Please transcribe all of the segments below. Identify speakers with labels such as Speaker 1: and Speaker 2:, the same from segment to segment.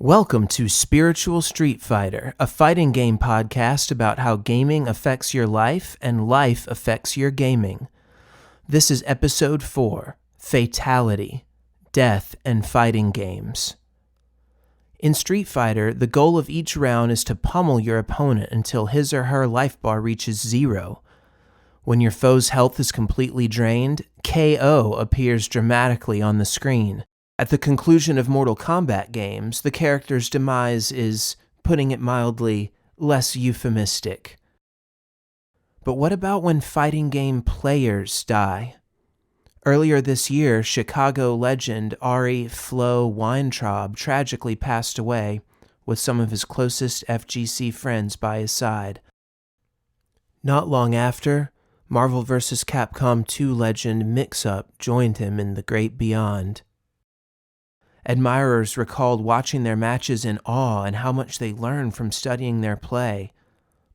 Speaker 1: Welcome to Spiritual Street Fighter, a fighting game podcast about how gaming affects your life and life affects your gaming. This is Episode 4, Fatality, Death and Fighting Games. In Street Fighter, the goal of each round is to pummel your opponent until his or her life bar reaches 0. When your foe's health is completely drained, KO appears dramatically on the screen. At the conclusion of Mortal Kombat games, the character's demise is, putting it mildly, less euphemistic. But what about when fighting game players die? Earlier this year, Chicago legend Ari Flo Weintraub tragically passed away, with some of his closest FGC friends by his side. Not long after, Marvel vs. Capcom 2 legend Mix-Up joined him in the great beyond. Admirers recalled watching their matches in awe and how much they learned from studying their play.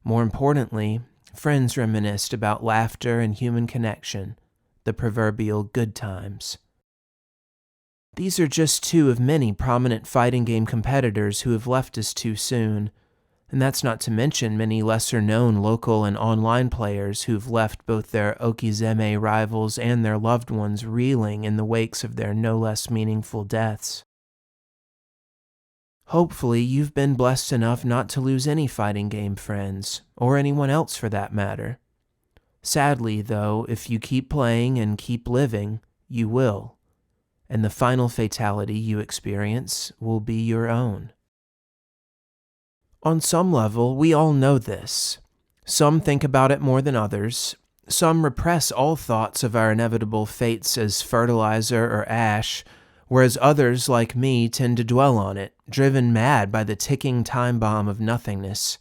Speaker 1: More importantly, friends reminisced about laughter and human connection, the proverbial good times. These are just two of many prominent fighting game competitors who have left us too soon, and that's not to mention many lesser-known local and online players who've left both their Okizeme rivals and their loved ones reeling in the wakes of their no less meaningful deaths. Hopefully, you've been blessed enough not to lose any fighting game friends, or anyone else for that matter. Sadly, though, if you keep playing and keep living, you will, and the final fatality you experience will be your own. On some level, we all know this. Some think about it more than others. Some repress all thoughts of our inevitable fates as fertilizer or ash, whereas others, like me, tend to dwell on it, driven mad by the ticking time bomb of nothingness.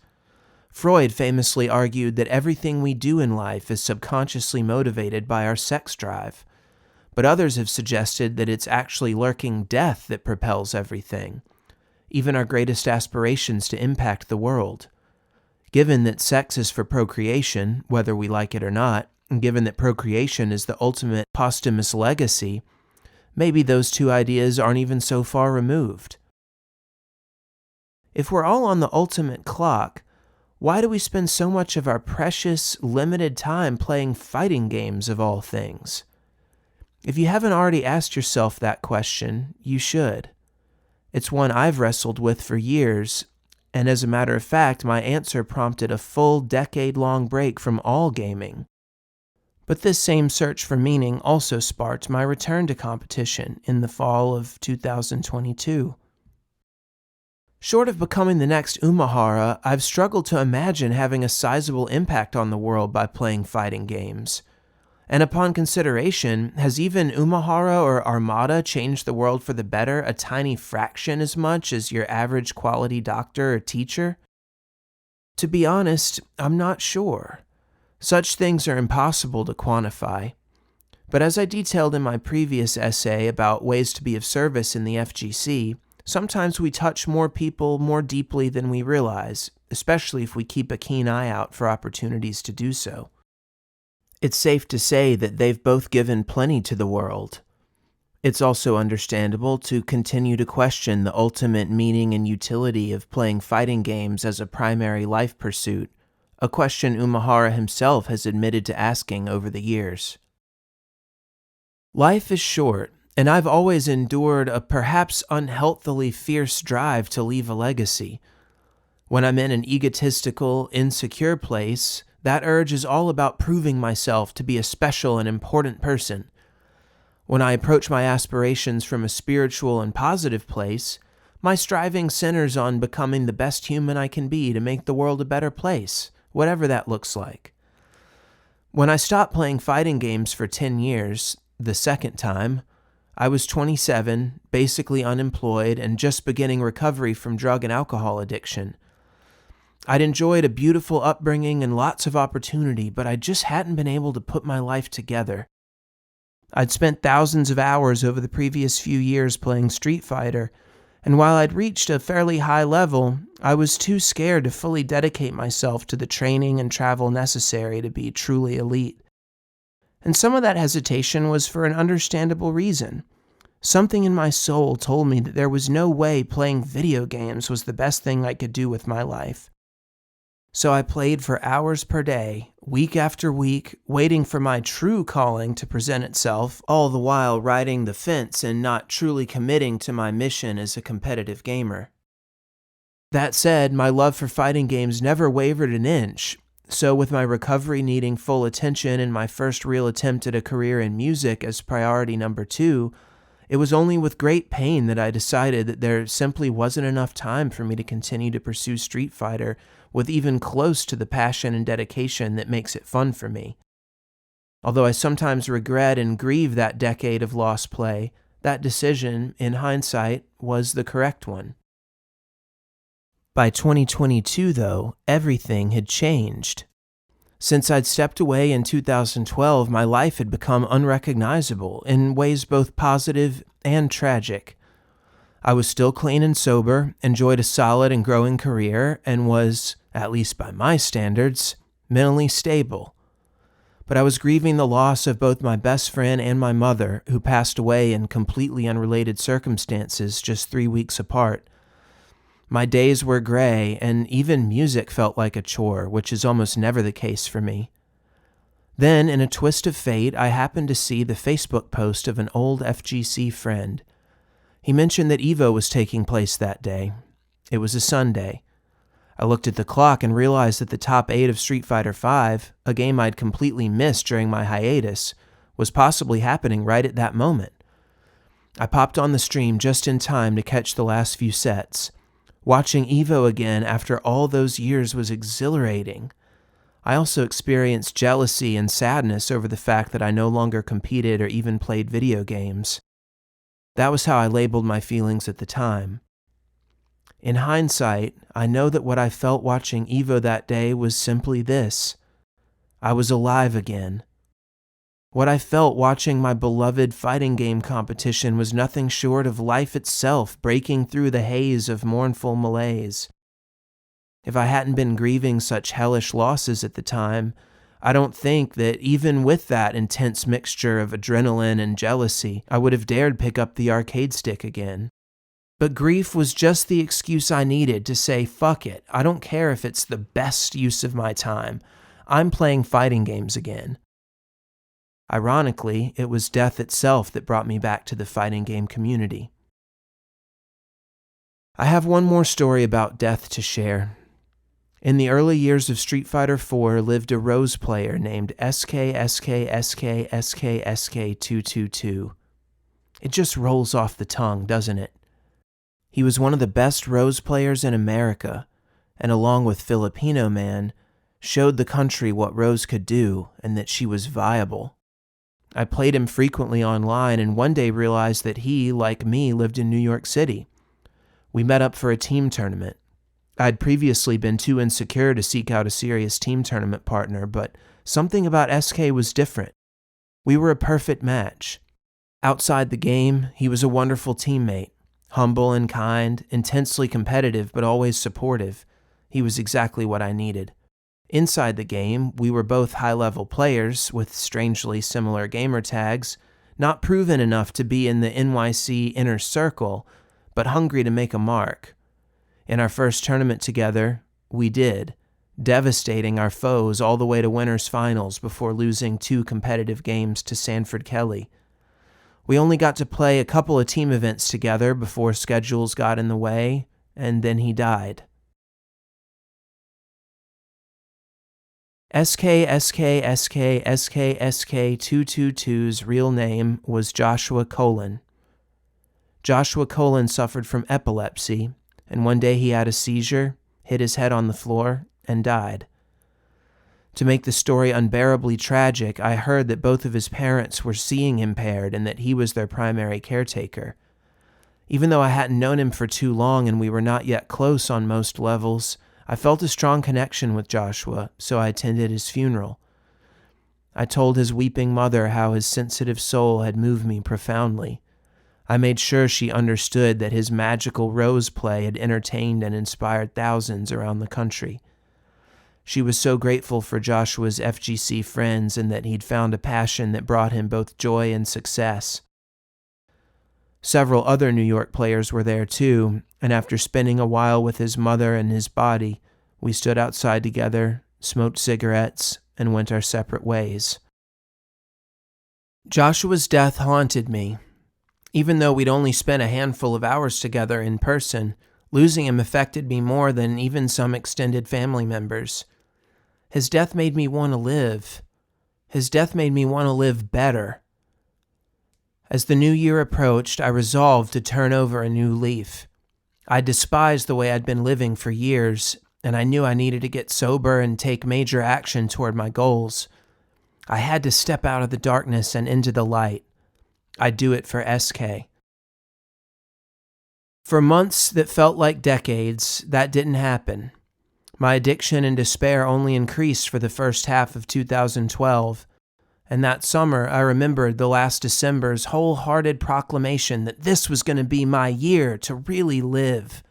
Speaker 1: Freud famously argued that everything we do in life is subconsciously motivated by our sex drive, but others have suggested that it's actually lurking death that propels everything, even our greatest aspirations to impact the world. Given that sex is for procreation, whether we like it or not, and given that procreation is the ultimate posthumous legacy, maybe those two ideas aren't even so far removed. If we're all on the ultimate clock, why do we spend so much of our precious, limited time playing fighting games of all things? If you haven't already asked yourself that question, you should. It's one I've wrestled with for years, and as a matter of fact, my answer prompted a full decade-long break from all gaming. But this same search for meaning also sparked my return to competition in the fall of 2022. Short of becoming the next Umahara, I've struggled to imagine having a sizable impact on the world by playing fighting games. And upon consideration, has even Umahara or Armada changed the world for the better a tiny fraction as much as your average quality doctor or teacher? To be honest, I'm not sure. Such things are impossible to quantify. But as I detailed in my previous essay about ways to be of service in the FGC, sometimes we touch more people more deeply than we realize, especially if we keep a keen eye out for opportunities to do so. It's safe to say that they've both given plenty to the world. It's also understandable to continue to question the ultimate meaning and utility of playing fighting games as a primary life pursuit, a question Umahara himself has admitted to asking over the years. Life is short, and I've always endured a perhaps unhealthily fierce drive to leave a legacy. When I'm in an egotistical, insecure place, that urge is all about proving myself to be a special and important person. When I approach my aspirations from a spiritual and positive place, my striving centers on becoming the best human I can be to make the world a better place, whatever that looks like. When I stopped playing fighting games for 10 years, the second time, I was 27, basically unemployed, and just beginning recovery from drug and alcohol addiction. I'd enjoyed a beautiful upbringing and lots of opportunity, but I just hadn't been able to put my life together. I'd spent thousands of hours over the previous few years playing Street Fighter, and while I'd reached a fairly high level, I was too scared to fully dedicate myself to the training and travel necessary to be truly elite. And some of that hesitation was for an understandable reason. Something in my soul told me that there was no way playing video games was the best thing I could do with my life. So I played for hours per day, week after week, waiting for my true calling to present itself, all the while riding the fence and not truly committing to my mission as a competitive gamer. That said, my love for fighting games never wavered an inch, so with my recovery needing full attention and my first real attempt at a career in music as priority number 2, it was only with great pain that I decided that there simply wasn't enough time for me to continue to pursue Street Fighter with even close to the passion and dedication that makes it fun for me. Although I sometimes regret and grieve that decade of lost play, that decision, in hindsight, was the correct one. By 2022, though, everything had changed. Since I'd stepped away in 2012, my life had become unrecognizable in ways both positive and tragic. I was still clean and sober, enjoyed a solid and growing career, and was, at least by my standards, mentally stable. But I was grieving the loss of both my best friend and my mother, who passed away in completely unrelated circumstances just 3 weeks apart. My days were gray, and even music felt like a chore, which is almost never the case for me. Then, in a twist of fate, I happened to see the Facebook post of an old FGC friend. He mentioned that EVO was taking place that day. It was a Sunday. I looked at the clock and realized that the top 8 of Street Fighter V, a game I'd completely missed during my hiatus, was possibly happening right at that moment. I popped on the stream just in time to catch the last few sets. Watching EVO again after all those years was exhilarating. I also experienced jealousy and sadness over the fact that I no longer competed or even played video games. That was how I labeled my feelings at the time. In hindsight, I know that what I felt watching EVO that day was simply this: I was alive again. What I felt watching my beloved fighting game competition was nothing short of life itself breaking through the haze of mournful malaise. If I hadn't been grieving such hellish losses at the time, I don't think that even with that intense mixture of adrenaline and jealousy, I would have dared pick up the arcade stick again. But grief was just the excuse I needed to say, fuck it, I don't care if it's the best use of my time. I'm playing fighting games again. Ironically, it was death itself that brought me back to the fighting game community. I have one more story about death to share. In the early years of Street Fighter IV lived a Rose player named SK22222. It just rolls off the tongue, doesn't it? He was one of the best Rose players in America, and along with Filipino Man, showed the country what Rose could do and that she was viable. I played him frequently online and one day realized that he, like me, lived in New York City. We met up for a team tournament. I'd previously been too insecure to seek out a serious team tournament partner, but something about SK was different. We were a perfect match. Outside the game, he was a wonderful teammate. Humble and kind, intensely competitive, but always supportive. He was exactly what I needed. Inside the game, we were both high-level players with strangely similar gamer tags, not proven enough to be in the NYC inner circle, but hungry to make a mark. In our first tournament together, we did, devastating our foes all the way to winners finals before losing 2 competitive games to Sanford Kelly. We only got to play a couple of team events together before schedules got in the way, and then he died. SK222's real name was Joshua Colon. Joshua Colon suffered from epilepsy, and one day he had a seizure, hit his head on the floor, and died. To make the story unbearably tragic, I heard that both of his parents were seeing impaired and that he was their primary caretaker. Even though I hadn't known him for too long and we were not yet close on most levels, I felt a strong connection with Joshua, so I attended his funeral. I told his weeping mother how his sensitive soul had moved me profoundly. I made sure she understood that his magical Rose play had entertained and inspired thousands around the country. She was so grateful for Joshua's FGC friends and that he'd found a passion that brought him both joy and success. Several other New York players were there too, and after spending a while with his mother and his body, we stood outside together, smoked cigarettes, and went our separate ways. Joshua's death haunted me. Even though we'd only spent a handful of hours together in person, losing him affected me more than even some extended family members. His death made me want to live. His death made me want to live better. As the new year approached, I resolved to turn over a new leaf. I despised the way I'd been living for years, and I knew I needed to get sober and take major action toward my goals. I had to step out of the darkness and into the light. I'd do it for SK. For months that felt like decades, that didn't happen. My addiction and despair only increased for the first half of 2012. And that summer, I remembered the last December's wholehearted proclamation that this was going to be my year to really live.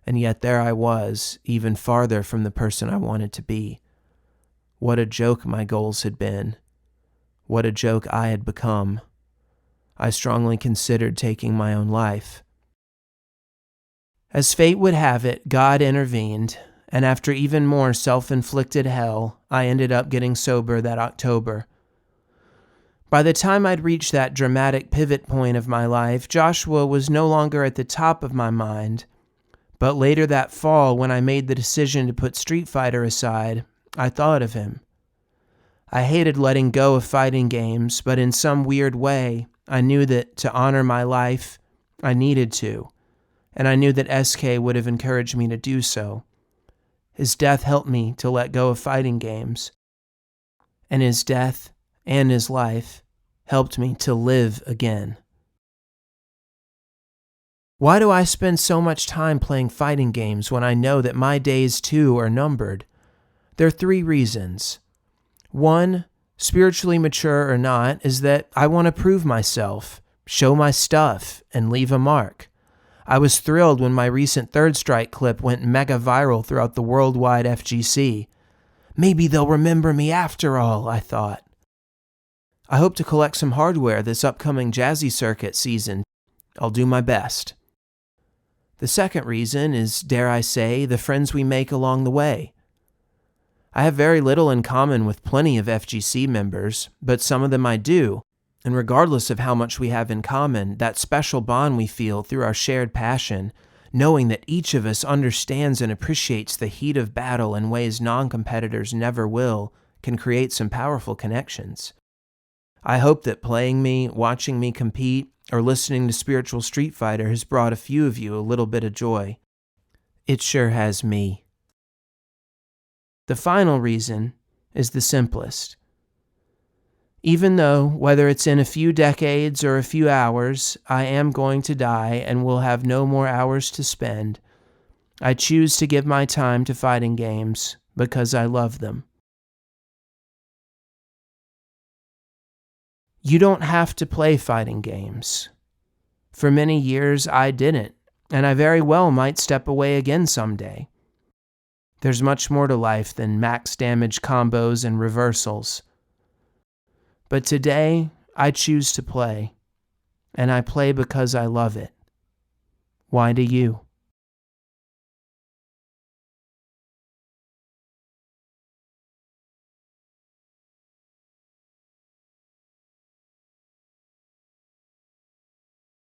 Speaker 1: And yet there I was, even farther from the person I wanted to be. What a joke my goals had been. What a joke I had become. I strongly considered taking my own life. As fate would have it, God intervened, and after even more self-inflicted hell, I ended up getting sober that October. By the time I'd reached that dramatic pivot point of my life, Joshua was no longer at the top of my mind. But later that fall, when I made the decision to put Street Fighter aside, I thought of him. I hated letting go of fighting games, but in some weird way, I knew that to honor my life, I needed to, and I knew that SK would have encouraged me to do so. His death helped me to let go of fighting games, and his death and his life helped me to live again. Why do I spend so much time playing fighting games when I know that my days too are numbered? There are 3 reasons. 1, spiritually mature or not, is that I want to prove myself, show my stuff, and leave a mark. I was thrilled when my recent Third Strike clip went mega viral throughout the worldwide FGC. Maybe they'll remember me after all, I thought. I hope to collect some hardware this upcoming Jazzy Circuit season. I'll do my best. The second reason is, dare I say, the friends we make along the way. I have very little in common with plenty of FGC members, but some of them I do. And regardless of how much we have in common, that special bond we feel through our shared passion, knowing that each of us understands and appreciates the heat of battle in ways non-competitors never will, can create some powerful connections. I hope that playing me, watching me compete, or listening to Spiritual Street Fighter has brought a few of you a little bit of joy. It sure has me. The final reason is the simplest. Even though, whether it's in a few decades or a few hours, I am going to die and will have no more hours to spend, I choose to give my time to fighting games because I love them. You don't have to play fighting games. For many years, I didn't, and I very well might step away again someday. There's much more to life than max damage combos and reversals. But today, I choose to play, and I play because I love it. Why do you?